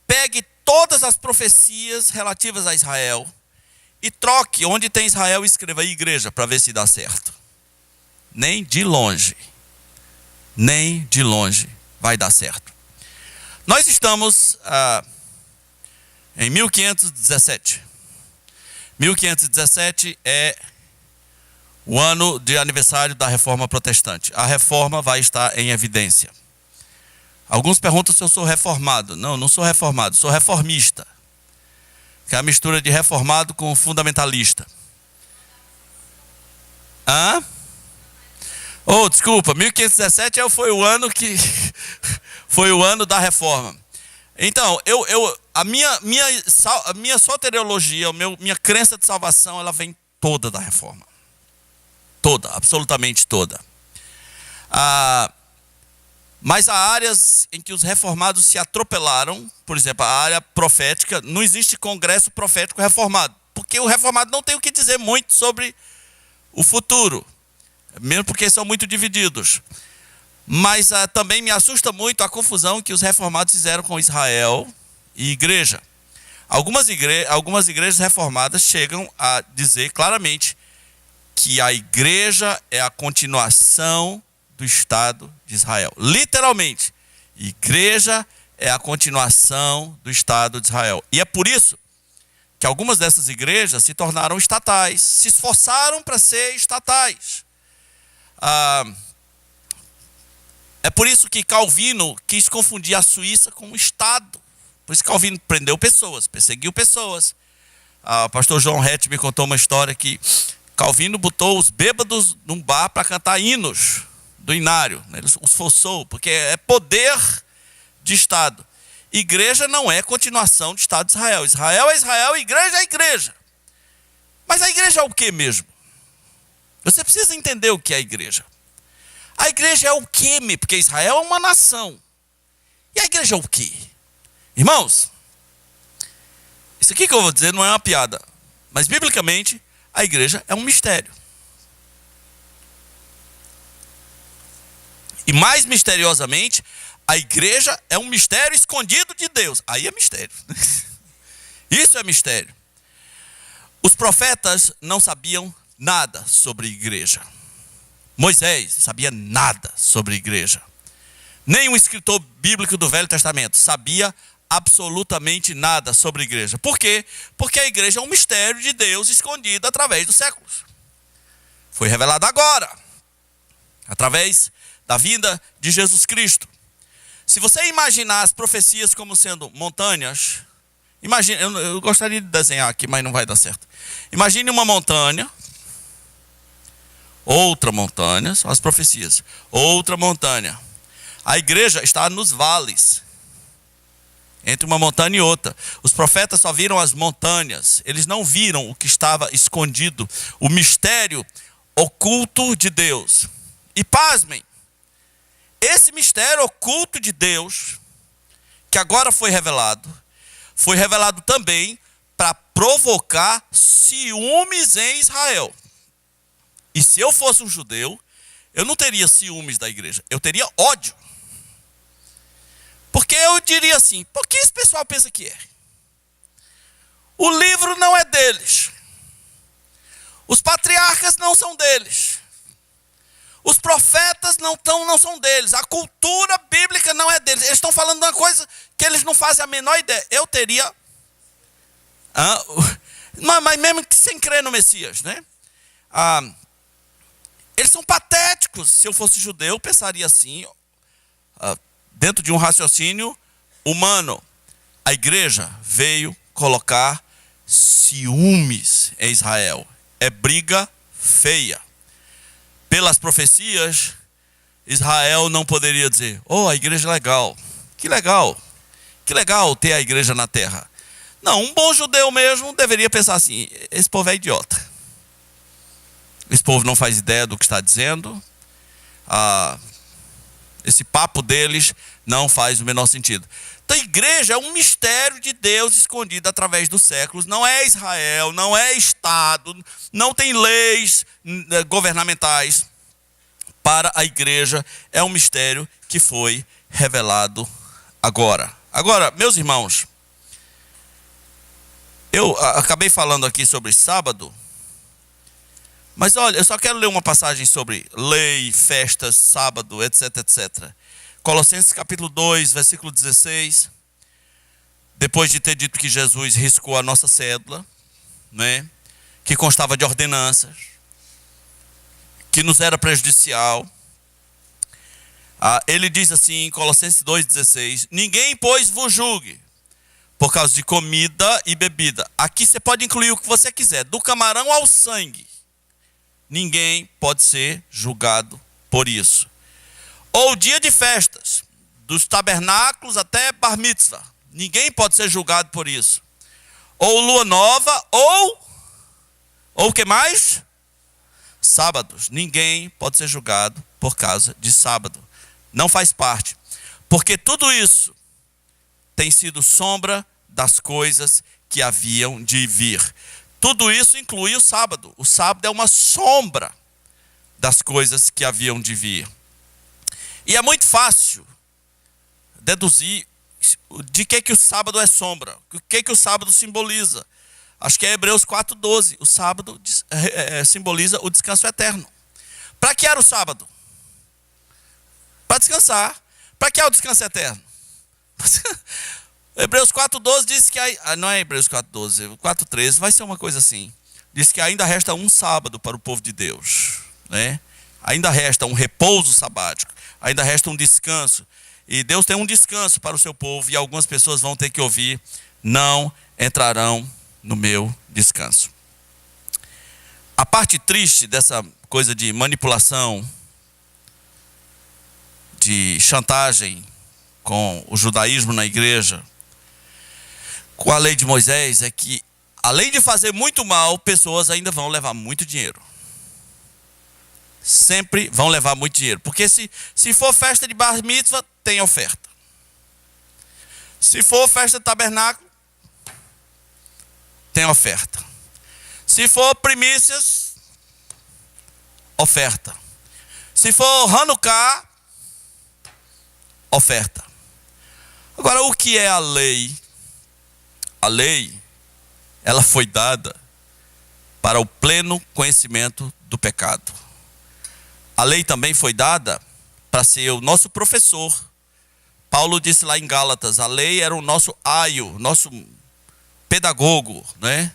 pegue todas as profecias relativas a Israel e troque onde tem Israel e escreva igreja para ver se dá certo. Nem de longe vai dar certo. Nós estamos em 1517. 1517 é o ano de aniversário da Reforma Protestante. A Reforma vai estar em evidência. Alguns perguntam se eu sou reformado. Não sou reformado, sou reformista. Que é a mistura de reformado com fundamentalista. Desculpa, 1517 foi o ano que foi o ano da Reforma. Então, a minha soteriologia, minha crença de salvação, ela vem toda da Reforma. Toda, absolutamente toda. Mas há áreas em que os reformados se atropelaram. Por exemplo, a área profética. Não existe congresso profético reformado, porque o reformado não tem o que dizer muito sobre o futuro, mesmo porque são muito divididos. Mas também me assusta muito a confusão que os reformados fizeram com Israel e igreja. Algumas igrejas reformadas chegam a dizer claramente que a igreja é a continuação do Estado de Israel. Literalmente, igreja é a continuação do Estado de Israel. E é por isso que algumas dessas igrejas se tornaram estatais, se esforçaram para ser estatais. É por isso que Calvino quis confundir a Suíça com o Estado. Por isso que Calvino prendeu pessoas, perseguiu pessoas. O pastor João Rett me contou uma história que Calvino botou os bêbados num bar para cantar hinos do inário. Ele os forçou, porque é poder de Estado. Igreja não é continuação do Estado de Israel. Israel é Israel, igreja é igreja. Mas a igreja é o que mesmo? Você precisa entender o que é a igreja. A igreja é o que? Porque Israel é uma nação. E a igreja é o que? Irmãos, isso aqui que eu vou dizer não é uma piada. Mas biblicamente, a igreja é um mistério. E mais misteriosamente, a igreja é um mistério escondido de Deus. Aí é mistério. Isso é mistério. Os profetas não sabiam nada sobre igreja. Moisés não sabia nada sobre igreja. Nem um escritor bíblico do Velho Testamento sabia absolutamente nada sobre igreja. Por quê? Porque a igreja é um mistério de Deus escondido através dos séculos. Foi revelado agora, através da vinda de Jesus Cristo. Se você imaginar as profecias como sendo montanhas, imagine, eu gostaria de desenhar aqui, mas não vai dar certo. Imagine uma montanha, outra montanha, são as profecias, outra montanha. A igreja está nos vales, entre uma montanha e outra. Os profetas só viram as montanhas, eles não viram o que estava escondido, o mistério oculto de Deus. E pasmem, esse mistério oculto de Deus, que agora foi revelado também para provocar ciúmes em Israel. E se eu fosse um judeu, eu não teria ciúmes da igreja, eu teria ódio. Porque eu diria assim, por que esse pessoal pensa que é? O livro não é deles. Os patriarcas não são deles. Os profetas não são deles. A cultura bíblica não é deles. Eles estão falando de uma coisa que eles não fazem a menor ideia. Eu teria... mas mesmo que sem crer no Messias, né? Eles são patéticos. Se eu fosse judeu, eu pensaria assim, dentro de um raciocínio humano. A igreja veio colocar ciúmes em Israel. É briga feia. Pelas profecias, Israel não poderia dizer, a igreja é legal. Que legal. Que legal ter a igreja na terra. Não, um bom judeu mesmo deveria pensar assim, esse povo é idiota. Esse povo não faz ideia do que está dizendo. Esse papo deles não faz o menor sentido. Então a igreja é um mistério de Deus escondido através dos séculos. Não é Israel, não é Estado, não tem leis governamentais. Para a igreja é um mistério que foi revelado agora. Agora, meus irmãos, eu acabei falando aqui sobre sábado, mas olha, eu só quero ler uma passagem sobre lei, festas, sábado, etc, etc. Colossenses capítulo 2, versículo 16. Depois de ter dito que Jesus riscou a nossa cédula, né, que constava de ordenanças, que nos era prejudicial. Ele diz assim em Colossenses 2,16: ninguém, pois, vos julgue por causa de comida e bebida. Aqui você pode incluir o que você quiser, do camarão ao sangue. Ninguém pode ser julgado por isso. Ou dia de festas, dos tabernáculos até bar mitzvah. Ninguém pode ser julgado por isso. Ou lua nova, ou o que mais? Sábados. Ninguém pode ser julgado por causa de sábado. Não faz parte. Porque tudo isso tem sido sombra das coisas que haviam de vir. Tudo isso inclui o sábado. O sábado é uma sombra das coisas que haviam de vir. E é muito fácil deduzir de que o sábado é sombra. O que o sábado simboliza. Acho que é Hebreus 4,12. O sábado simboliza o descanso eterno. Para que era o sábado? Para descansar. Para que é o descanso eterno? Hebreus 4,12 diz que... não é Hebreus 4,12, 4,13, vai ser uma coisa assim. Diz que ainda resta um sábado para o povo de Deus, né? Ainda resta um repouso sabático. Ainda resta um descanso. E Deus tem um descanso para o seu povo. E algumas pessoas vão ter que ouvir: não entrarão no meu descanso. A parte triste dessa coisa de manipulação, de chantagem com o judaísmo na igreja, com a lei de Moisés, é que, além de fazer muito mal, pessoas ainda vão levar muito dinheiro. Sempre vão levar muito dinheiro. Porque se for festa de bar mitzvah, tem oferta. Se for festa de tabernáculo, tem oferta. Se for primícias, oferta. Se for Hanukkah, oferta. Agora, o que é a lei? A lei, ela foi dada para o pleno conhecimento do pecado. A lei também foi dada para ser o nosso professor. Paulo disse lá em Gálatas, a lei era o nosso aio, nosso pedagogo, né?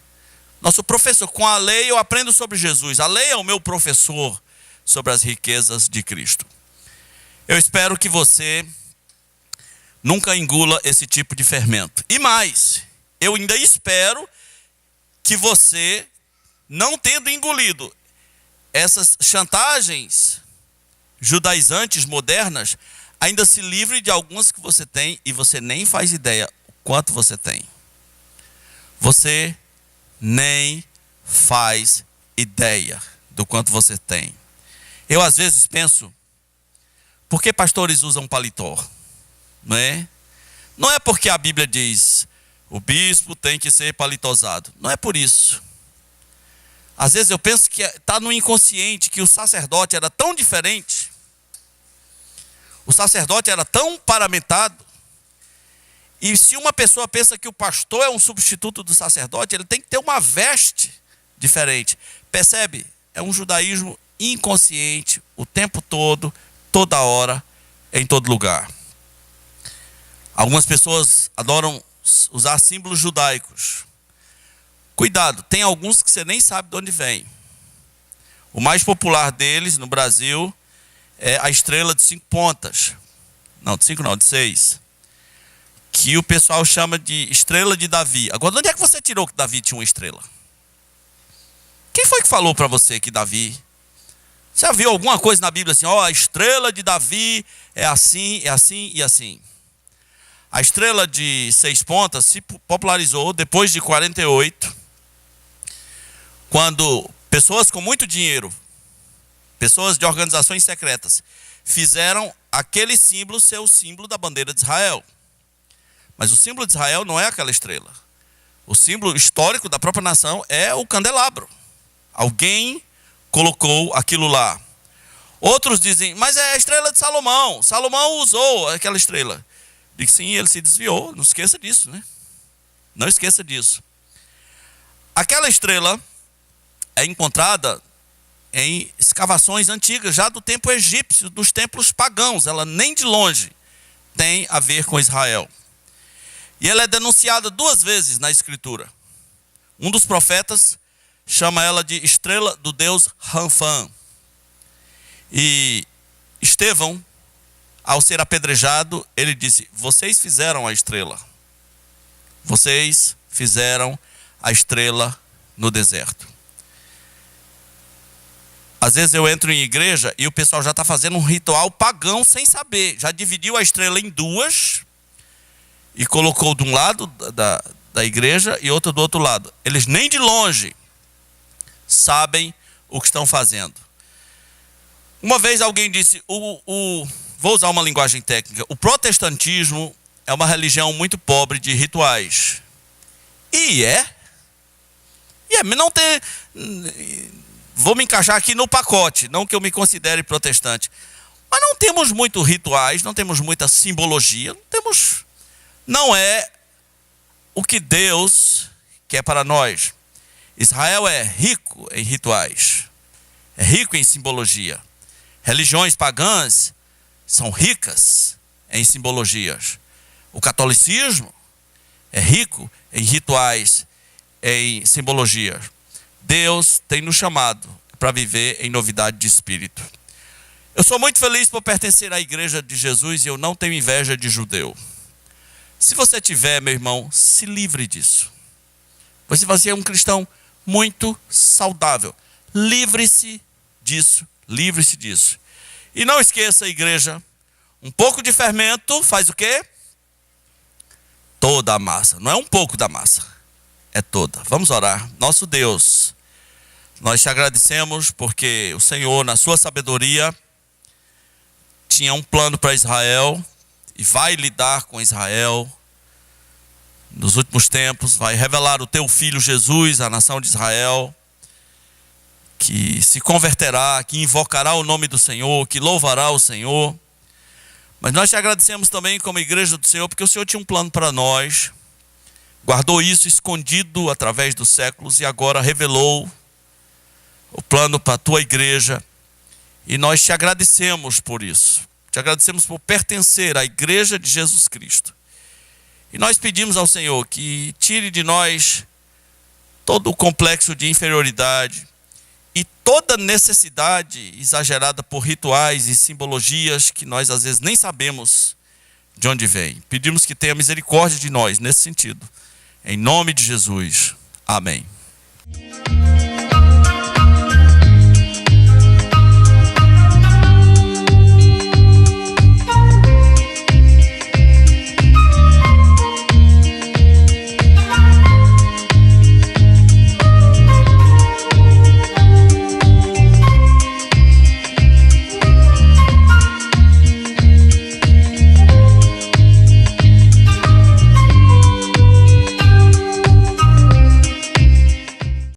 Nosso professor. Com a lei eu aprendo sobre Jesus. A lei é o meu professor sobre as riquezas de Cristo. Eu espero que você nunca engula esse tipo de fermento. E mais, eu ainda espero que você, não tendo engolido essas chantagens judaizantes modernas, ainda se livre de algumas que você tem e você nem faz ideia o quanto você tem. Você nem faz ideia do quanto você tem. Eu às vezes penso, por que pastores usam paletó? Não é? Não é porque a Bíblia diz, o bispo tem que ser paletosado. Não é por isso. Às vezes eu penso que está no inconsciente que o sacerdote era tão diferente, o sacerdote era tão paramentado, e se uma pessoa pensa que o pastor é um substituto do sacerdote, ele tem que ter uma veste diferente. Percebe? É um judaísmo inconsciente, o tempo todo, toda hora, em todo lugar. Algumas pessoas adoram usar símbolos judaicos. Cuidado, tem alguns que você nem sabe de onde vem. O mais popular deles no Brasil é a estrela de 5 pontas. Não, de 5 não, de 6. Que o pessoal chama de estrela de Davi. Agora, de onde é que você tirou que Davi tinha uma estrela? Quem foi que falou para você que Davi... Você já viu alguma coisa na Bíblia assim, a estrela de Davi é assim, é assim e assim. A estrela de 6 pontas se popularizou depois de 48, quando pessoas com muito dinheiro, pessoas de organizações secretas, fizeram aquele símbolo ser o símbolo da bandeira de Israel. Mas o símbolo de Israel não é aquela estrela. O símbolo histórico da própria nação é o candelabro. Alguém colocou aquilo lá. Outros dizem, mas é a estrela de Salomão. Salomão usou aquela estrela. Digo, sim, ele se desviou. Não esqueça disso, né? Não esqueça disso. Aquela estrela é encontrada em escavações antigas, já do tempo egípcio, dos templos pagãos. Ela nem de longe tem a ver com Israel. E ela é denunciada 2 vezes na Escritura. Um dos profetas chama ela de estrela do deus Ranfã. E Estevão, ao ser apedrejado, ele disse, vocês fizeram a estrela. Vocês fizeram a estrela no deserto. Às vezes eu entro em igreja e o pessoal já está fazendo um ritual pagão sem saber. Já dividiu a estrela em 2 e colocou de um lado da igreja e outro do outro lado. Eles nem de longe sabem o que estão fazendo. Uma vez alguém disse, vou usar uma linguagem técnica, o protestantismo é uma religião muito pobre de rituais. E não tem... Vou me encaixar aqui no pacote, não que eu me considere protestante. Mas não temos muitos rituais, não temos muita simbologia, não é o que Deus quer para nós. Israel é rico em rituais, é rico em simbologia. Religiões pagãs são ricas em simbologias. O catolicismo é rico em rituais, em simbologias. Deus tem nos chamado para viver em novidade de espírito. Eu sou muito feliz por pertencer à igreja de Jesus e eu não tenho inveja de judeu. Se você tiver, meu irmão, se livre disso. Você vai ser um cristão muito saudável. Livre-se disso, livre-se disso. E não esqueça, igreja, Um pouco de fermento faz o quê? Toda a massa. Não é um pouco da massa, é toda. Vamos orar. Nosso Deus, nós te agradecemos porque o Senhor, na sua sabedoria, tinha um plano para Israel e vai lidar com Israel nos últimos tempos, vai revelar o teu filho Jesus à nação de Israel, que se converterá, que invocará o nome do Senhor, que louvará o Senhor. Mas nós te agradecemos também como igreja do Senhor, porque o Senhor tinha um plano para nós, guardou isso escondido através dos séculos e agora revelou o plano para a tua igreja. E nós te agradecemos por isso. Te agradecemos por pertencer à igreja de Jesus Cristo. E nós pedimos ao Senhor que tire de nós todo o complexo de inferioridade e toda necessidade exagerada por rituais e simbologias que nós às vezes nem sabemos de onde vem. Pedimos que tenha misericórdia de nós nesse sentido. Em nome de Jesus. Amém.